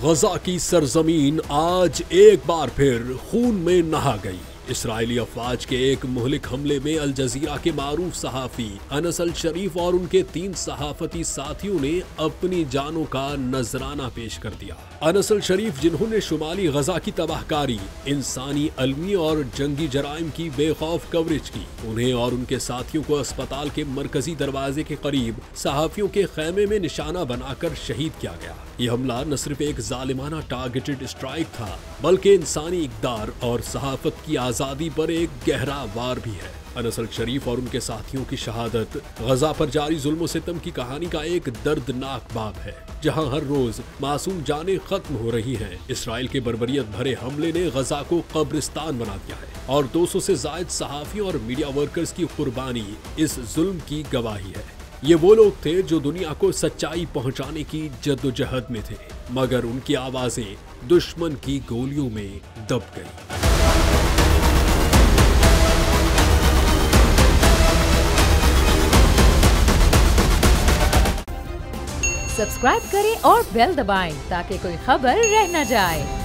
गजा की सरजमीन आज एक बार फिर खून में नहा गई। इसराइली अफवाज के एक मुहलिक हमले में अल जजीरा के मारूफ सहाफी अनस अल शरीफ और उनके 3 सहाफती साथियों ने अपनी जानों का नजराना पेश कर दिया। अनस अल शरीफ, जिन्होंने शुमाली गजा की तबाहकारी, इंसानी अलमी और जंगी जराइम की बेखौफ कवरेज की, उन्हें और उनके साथियों को अस्पताल के मरकजी दरवाजे के करीब सहाफियों के खेमे में निशाना बनाकर शहीद किया गया। यह हमला न सिर्फ एक जालिमाना टारगेटेड स्ट्राइक था, बल्कि इंसानी इक़दार और सहाफत की आज़ादी पर एक गहरा वार भी है। अनस अल शरीफ और उनके साथियों की शहादत गजा पर जारी जुल्म सितम की कहानी का एक दर्दनाक बाब है, जहां हर रोज मासूम जानें खत्म हो रही हैं। इसराइल के बर्बरियत भरे हमले ने गजा को कब्रिस्तान बना दिया है और 200 से जायद सहाफियों और मीडिया वर्कर्स की कुर्बानी इस जुल्म की गवाही है। ये वो लोग थे जो दुनिया को सच्चाई पहुंचाने की जद्दोजहद में थे, मगर उनकी आवाजें दुश्मन की गोलियों में दब गई। सब्सक्राइब करें और बेल दबाएं ताकि कोई खबर रह न जाए।